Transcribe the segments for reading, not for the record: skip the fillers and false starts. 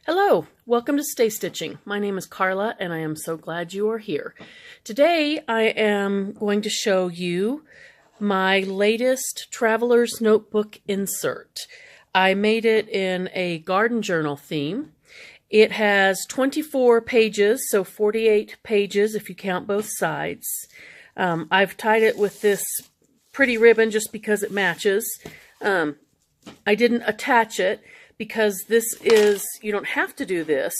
Hello, welcome to Stay Stitching. My name is Carla and I am so glad you are here. Today I am going to show you my latest Traveler's Notebook insert. I made it in a garden journal theme. It has 24 pages, so 48 pages if you count both sides. I've tied it with this pretty ribbon just because it matches. I didn't attach it because this is, you don't have to do this.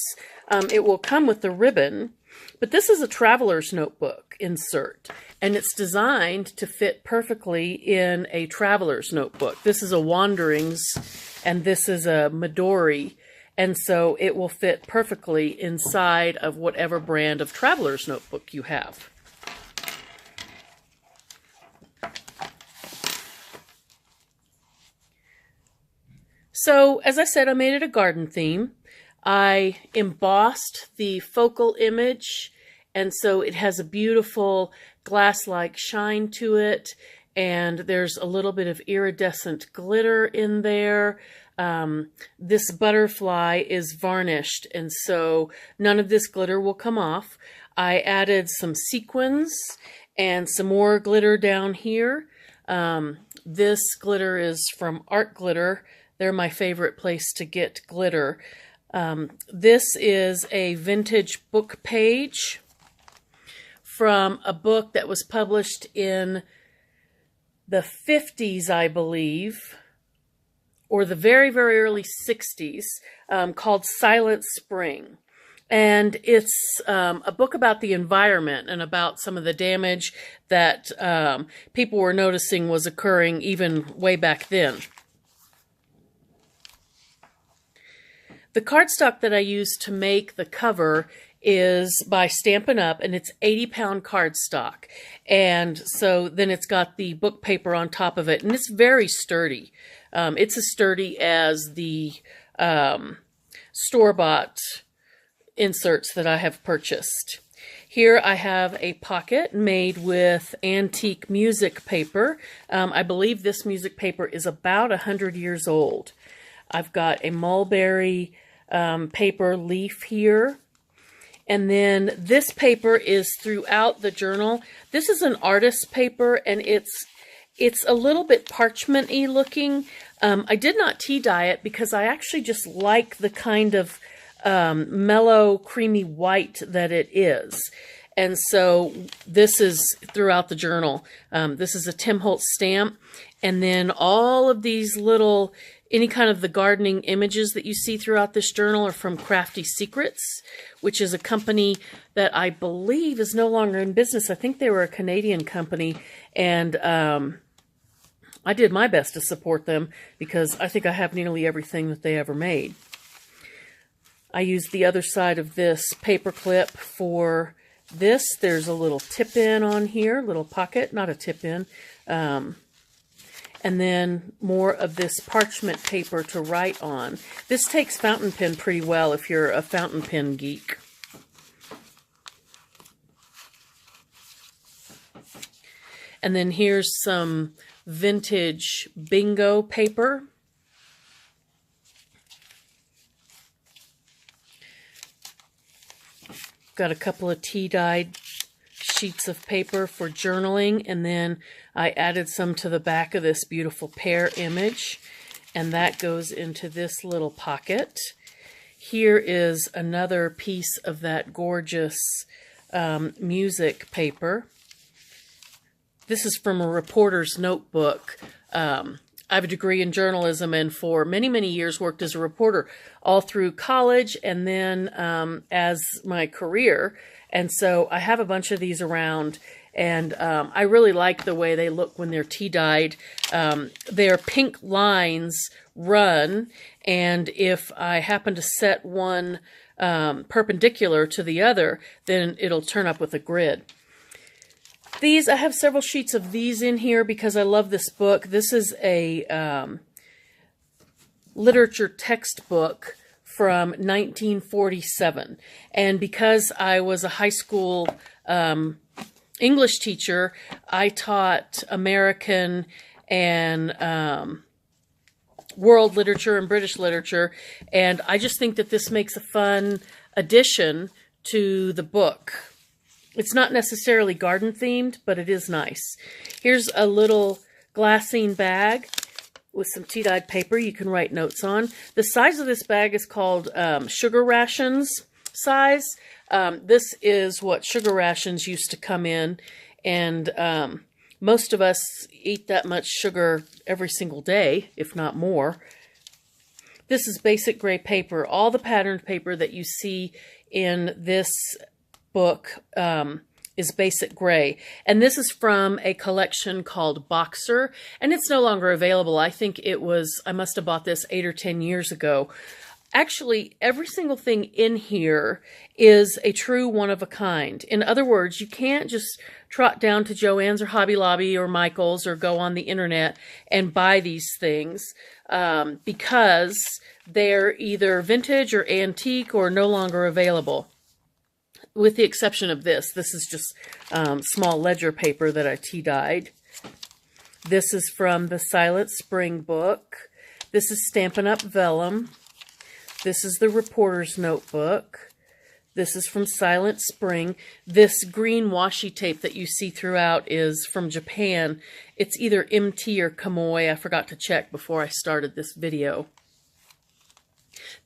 It will come with the ribbon, but this is a traveler's notebook insert, and it's designed to fit perfectly in a traveler's notebook. This is a Wanderings, and this is a Midori, and so it will fit perfectly inside of whatever brand of traveler's notebook you have. So, as I said, I made it a garden theme. I embossed the focal image, and so it has a beautiful glass-like shine to it, and there's a little bit of iridescent glitter in there. This butterfly is varnished, and so none of this glitter will come off. I added some sequins and some more glitter down here. This glitter is from Art Glitter. They're my favorite place to get glitter. This is a vintage book page from a book that was published in the 50s, I believe, or the very, very early 60s, called Silent Spring. And it's a book about the environment and about some of the damage that people were noticing was occurring even way back then. The cardstock that I used to make the cover is by Stampin' Up, and it's 80-pound cardstock. And so then it's got the book paper on top of it, and it's very sturdy. It's as sturdy as the store-bought inserts that I have purchased. Here I have a pocket made with antique music paper. I believe this music paper is about 100 years old. I've got a mulberry paper leaf here. And then this paper is throughout the journal. This is an artist's paper, and it's a little bit parchment-y looking. I did not tea dye it because I actually just like the kind of mellow, creamy white that it is. And so this is throughout the journal. This is a Tim Holtz stamp. And then all of these little, any kind of the gardening images that you see throughout this journal are from Crafty Secrets, which is a company that I believe is no longer in business. I think they were a Canadian company, and I did my best to support them because I think I have nearly everything that they ever made. I used the other side of this paper clip for this. There's a little tip-in on here, little pocket, not a tip-in. And then more of this parchment paper to write on. This takes fountain pen pretty well if you're a fountain pen geek. And then here's some vintage bingo paper. Got a couple of tea-dyed sheets of paper for journaling, and then I added some to the back of this beautiful pear image, and that goes into this little pocket. Here is another piece of that gorgeous music paper. This is from a reporter's notebook. I have a degree in journalism, and for many, many years worked as a reporter all through college and then as my career. And so I have a bunch of these around, and I really like the way they look when they're tea-dyed. Their pink lines run, and if I happen to set one perpendicular to the other, then it'll turn up with a grid. These, I have several sheets of these in here because I love this book. This is a literature textbook from 1947. And because I was a high school English teacher, I taught American and world literature and British literature, and I just think that this makes a fun addition to the book. It's not necessarily garden themed, but it is nice. Here's a little glassine bag with some tea-dyed paper you can write notes on. The size of this bag is called sugar rations size. This is what sugar rations used to come in, and most of us eat that much sugar every single day, if not more. This is basic gray paper. All the patterned paper that you see in this book is basic gray. And this is from a collection called Boxer, and it's no longer available. I think I must have bought this 8 or 10 years ago. Actually, every single thing in here is a true one-of-a-kind. In other words, you can't just trot down to Joann's or Hobby Lobby or Michael's or go on the internet and buy these things because they're either vintage or antique or no longer available. With the exception of this. This is just small ledger paper that I tea-dyed. This is from the Silent Spring book. This is Stampin' Up! Vellum. This is the Reporter's Notebook. This is from Silent Spring. This green washi tape that you see throughout is from Japan. It's either MT or Kamoi. I forgot to check before I started this video.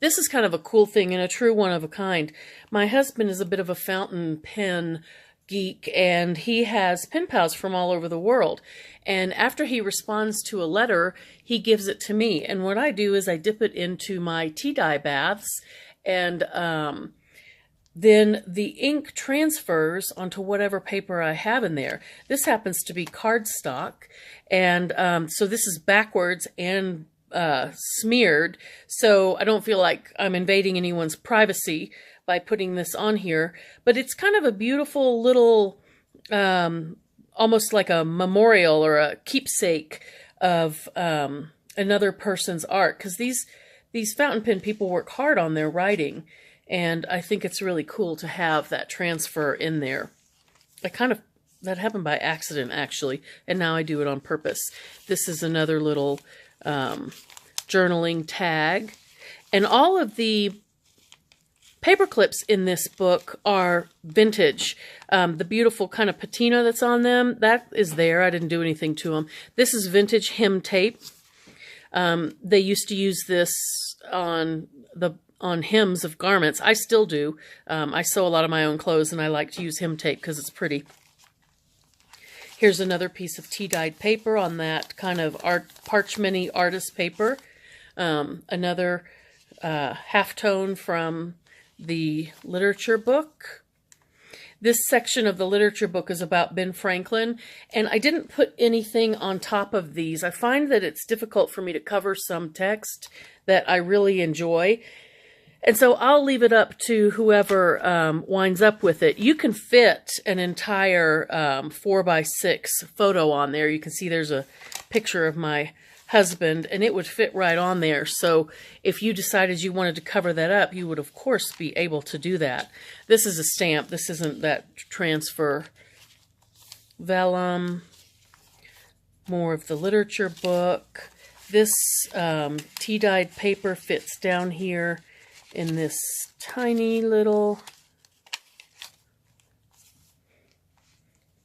This is kind of a cool thing and a true one-of-a-kind. My husband is a bit of a fountain pen geek, and he has pen pals from all over the world. And after he responds to a letter, he gives it to me. And what I do is I dip it into my tea dye baths, and then the ink transfers onto whatever paper I have in there. This happens to be cardstock, and so this is backwards and smeared, so I don't feel like I'm invading anyone's privacy by putting this on here. But it's kind of a beautiful little, almost like a memorial or a keepsake of another person's art, because these fountain pen people work hard on their writing, and I think it's really cool to have that transfer in there. That happened by accident, actually, and now I do it on purpose. This is another little journaling tag. And all of the paper clips in this book are vintage. The beautiful kind of patina that's on them, that is there. I didn't do anything to them. This is vintage hem tape. They used to use this on hems of garments. I still do. I sew a lot of my own clothes, and I like to use hem tape because it's pretty. Here's another piece of tea-dyed paper on that kind of parchment-y artist paper. Another halftone from the literature book. This section of the literature book is about Ben Franklin, and I didn't put anything on top of these. I find that it's difficult for me to cover some text that I really enjoy. And so I'll leave it up to whoever winds up with it. You can fit an entire 4x6 photo on there. You can see there's a picture of my husband, and it would fit right on there. So if you decided you wanted to cover that up, you would, of course, be able to do that. This is a stamp. This isn't that transfer. Vellum. More of the literature book. This tea-dyed paper fits down here in this tiny little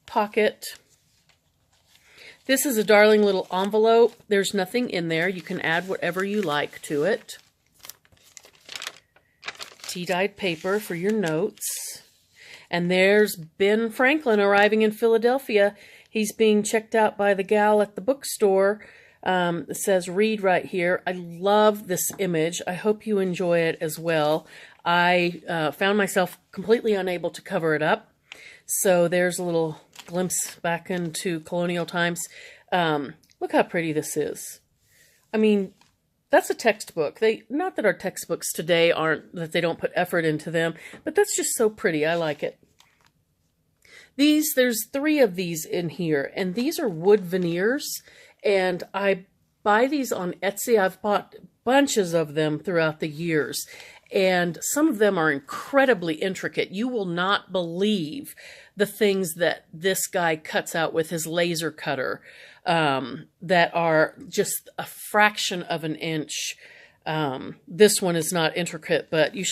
pocket. This is a darling little envelope. There's nothing in there. You can add whatever you like to it. Tea-dyed paper for your notes. And there's Ben Franklin arriving in Philadelphia. He's being checked out by the gal at the bookstore. It says read right here. I love this image. I hope you enjoy it as well. I found myself completely unable to cover it up. So there's a little glimpse back into colonial times. Look how pretty this is. I mean, that's a textbook. Not that our textbooks today that they don't put effort into them, but that's just so pretty. I like it. There's 3 of these in here, and these are wood veneers, and I buy these on Etsy. I've bought bunches of them throughout the years, and some of them are incredibly intricate. You will not believe the things that this guy cuts out with his laser cutter that are just a fraction of an inch. This one is not intricate, but you should